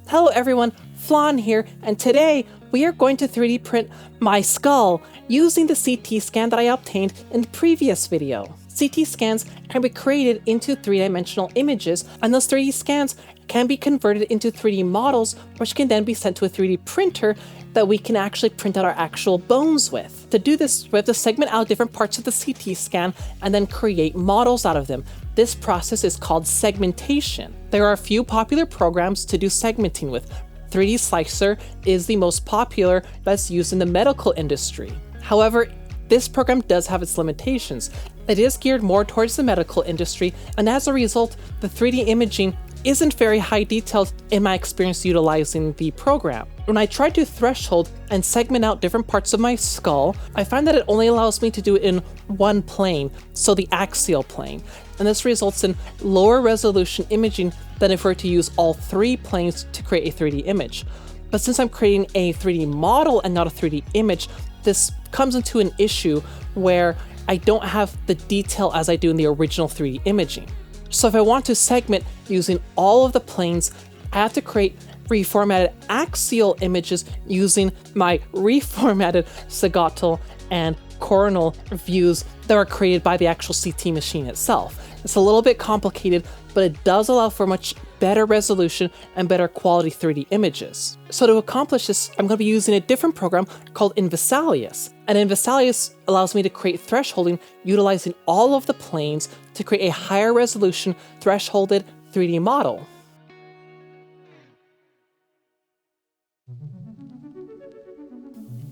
Hello everyone, Flan here, and today we are going to 3D print my skull using the CT scan that I obtained in the previous video. CT scans can be created into three-dimensional images, and those 3D scans can be converted into 3D models, which can then be sent to a 3D printer that we can actually print out our actual bones with. To do this, we have to segment out different parts of the CT scan and then create models out of them. This process is called segmentation. There are a few popular programs to do segmenting with. 3D Slicer is the most popular that's used in the medical industry. However, this program does have its limitations. It is geared more towards the medical industry, and as a result, the 3D imaging isn't very high detailed in my experience utilizing the program. When I tried to threshold and segment out different parts of my skull, I find that it only allows me to do it in one plane, so the axial plane. And this results in lower resolution imaging than if we were to use all three planes to create a 3D image. But since I'm creating a 3D model and not a 3D image, this comes into an issue where I don't have the detail as I do in the original 3D imaging. So if I want to segment using all of the planes, I have to create reformatted axial images using my reformatted sagittal and coronal views that are created by the actual CT machine itself. It's a little bit complicated, but it does allow for much better resolution and better quality 3D images. So to accomplish this, I'm going to be using a different program called Invesalius. And Invesalius allows me to create thresholding utilizing all of the planes to create a higher resolution thresholded 3D model.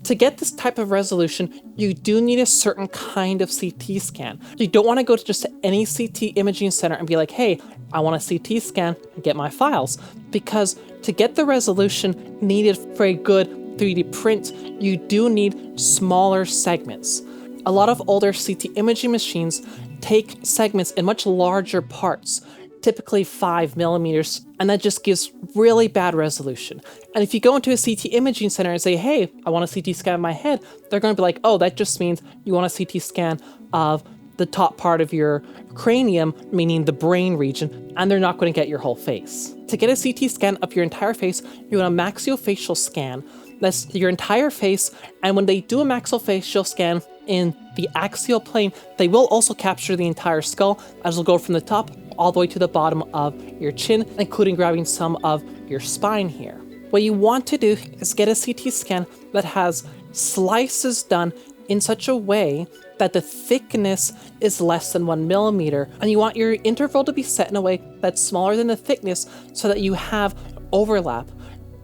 To get this type of resolution, you do need a certain kind of CT scan. You don't want to go to just any CT imaging center and be like, hey, I want a CT scan and get my files. Because to get the resolution needed for a good 3D print, you do need smaller segments. A lot of older CT imaging machines take segments in much larger parts, typically 5 millimeters, and that just gives really bad resolution. And if you go into a CT imaging center and say, hey, I want a CT scan of my head, they're going to be like, oh, that just means you want a CT scan of the top part of your cranium, meaning the brain region, and they're not going to get your whole face. To get a CT scan of your entire face, you want a maxillofacial scan. That's your entire face, and when they do a maxillofacial scan in the axial plane, they will also capture the entire skull, as will go from the top all the way to the bottom of your chin, including grabbing some of your spine here. What you want to do is get a CT scan that has slices done in such a way that the thickness is less than 1 millimeter, and you want your interval to be set in a way that's smaller than the thickness so that you have overlap.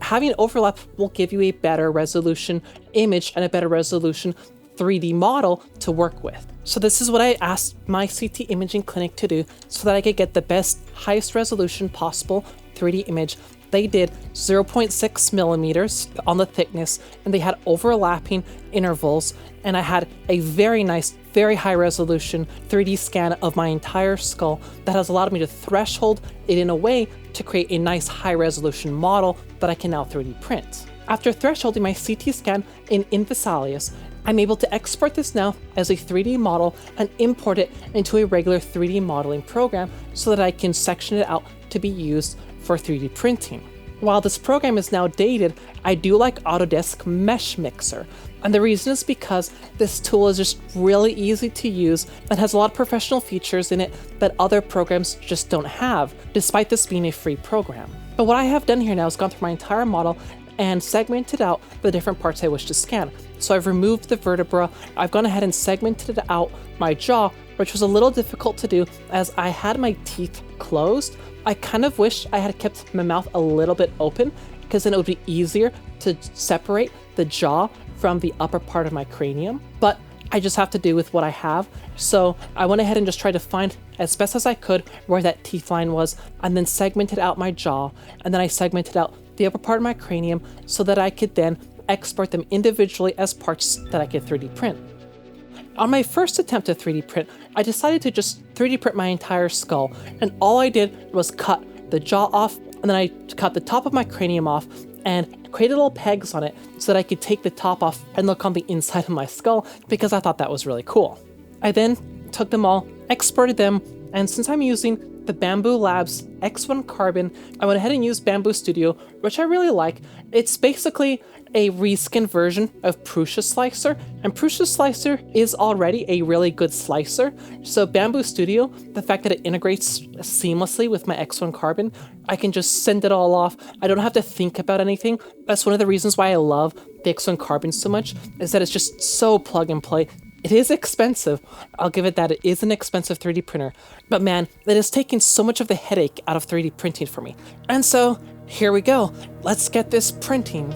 Having overlap will give you a better resolution image and a better resolution 3D model to work with. So this is what I asked my CT imaging clinic to do so that I could get the best, highest resolution possible 3D image. They did 0.6 millimeters on the thickness, and they had overlapping intervals, and I had a very nice, very high resolution 3D scan of my entire skull that has allowed me to threshold it in a way to create a nice high resolution model that I can now 3D print. After thresholding my CT scan in Invesalius, I'm able to export this now as a 3D model and import it into a regular 3D modeling program so that I can section it out to be used for 3D printing. While this program is now dated, I do like Autodesk Mesh Mixer. And the reason is because this tool is just really easy to use and has a lot of professional features in it that other programs just don't have, despite this being a free program. But what I have done here now is gone through my entire model and segmented out the different parts I wish to scan. So I've removed the vertebra, I've gone ahead and segmented out my jaw, which was a little difficult to do as I had my teeth closed. I kind of wish I had kept my mouth a little bit open, because then it would be easier to separate the jaw from the upper part of my cranium, but I just have to do with what I have. So I went ahead and just tried to find as best as I could where that teeth line was, and then segmented out my jaw, and then I segmented out the upper part of my cranium so that I could then export them individually as parts that I could 3D print. On my first attempt to 3D print, I decided to just 3D print my entire skull, and all I did was cut the jaw off, and then I cut the top of my cranium off and created little pegs on it so that I could take the top off and look on the inside of my skull, because I thought that was really cool. I then took them all, exported them, and since I'm using the Bamboo Labs X1 Carbon. I went ahead and used Bamboo Studio, which I really like. It's basically a reskin version of Prusa Slicer, and Prusa Slicer is already a really good slicer. So Bamboo Studio, the fact that it integrates seamlessly with my X1 Carbon, I can just send it all off. I don't have to think about anything. That's one of the reasons why I love the X1 Carbon so much, is that it's just so plug and play. It is expensive. I'll give it that. It is an expensive 3D printer. But man, it has taken so much of the headache out of 3D printing for me. And so, here we go. Let's get this printing.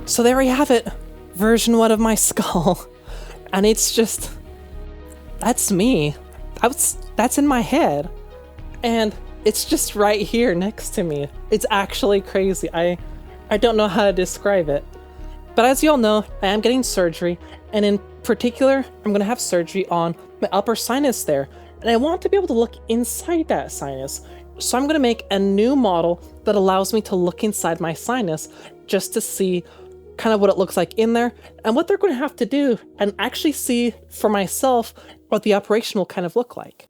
So there we have it, version 1 of my skull. And it's just, that's me. That's in my head. And it's just right here next to me. It's actually crazy. I don't know how to describe it. But as you all know, I am getting surgery, and in particular, I'm gonna have surgery on my upper sinus there. And I want to be able to look inside that sinus. So I'm gonna make a new model that allows me to look inside my sinus just to see kind of what it looks like in there, and what they're going to have to do, and actually see for myself what the operation will kind of look like.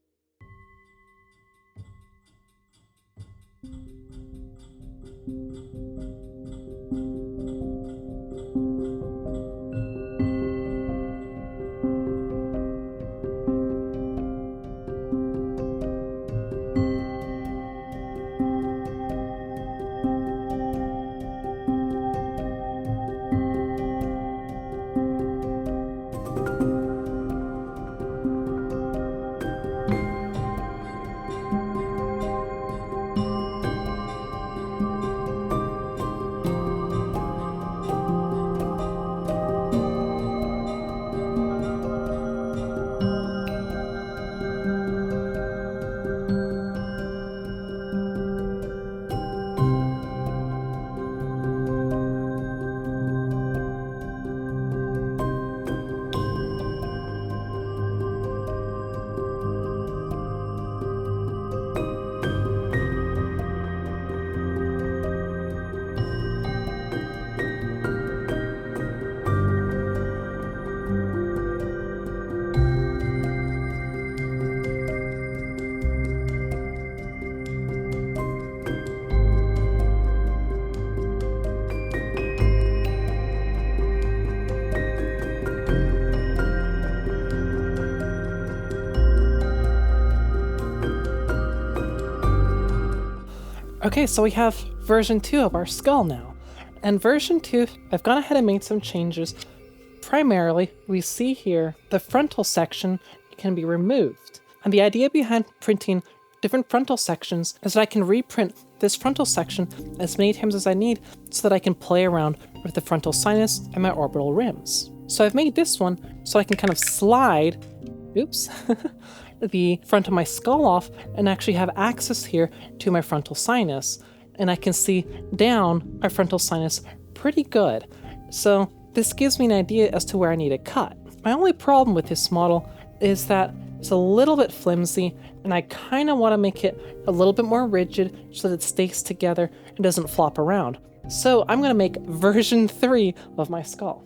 Okay, so we have version 2 of our skull now. And version 2, I've gone ahead and made some changes. Primarily, we see here the frontal section can be removed. And the idea behind printing different frontal sections is that I can reprint this frontal section as many times as I need so that I can play around with the frontal sinus and my orbital rims. So I've made this one so I can kind of slide, oops, the front of my skull off and actually have access here to my frontal sinus. And I can see down my frontal sinus pretty good. So this gives me an idea as to where I need to cut. My only problem with this model is that it's a little bit flimsy, and I kind of want to make it a little bit more rigid so that it stays together and doesn't flop around. So I'm going to make version 3 of my skull.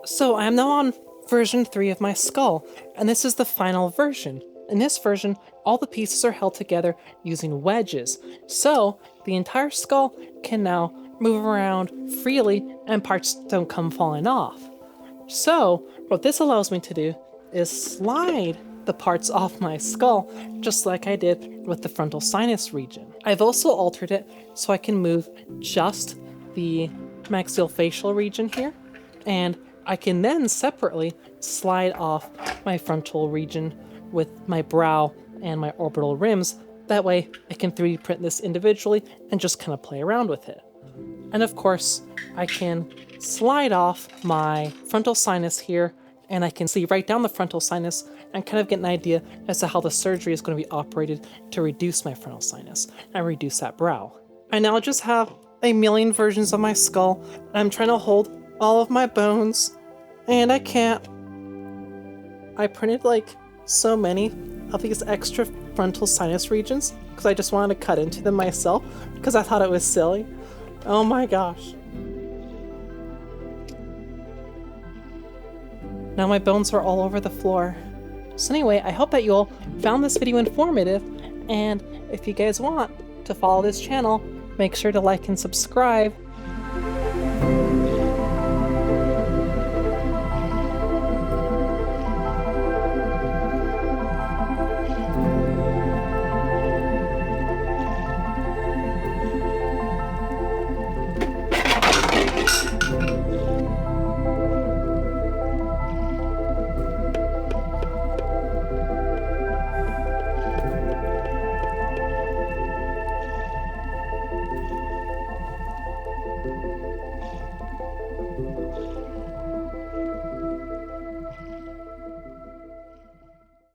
So I am now on version 3 of my skull, and this is the final version. In this version, all the pieces are held together using wedges, so the entire skull can now move around freely and parts don't come falling off. So what this allows me to do is slide the parts off my skull, just like I did with the frontal sinus region. I've also altered it so I can move just the maxillofacial region here, and I can then separately slide off my frontal region with my brow and my orbital rims. That way I can 3D print this individually and just kind of play around with it. And of course, I can slide off my frontal sinus here, and I can see right down the frontal sinus and kind of get an idea as to how the surgery is going to be operated to reduce my frontal sinus and reduce that brow. I now just have a million versions of my skull, and I'm trying to hold all of my bones, and I can't. I printed like so many of these extra frontal sinus regions because I just wanted to cut into them myself because I thought it was silly. Oh my gosh. Now my bones are all over the floor. So anyway, I hope that you all found this video informative, and if you guys want to follow this channel, make sure to like and subscribe.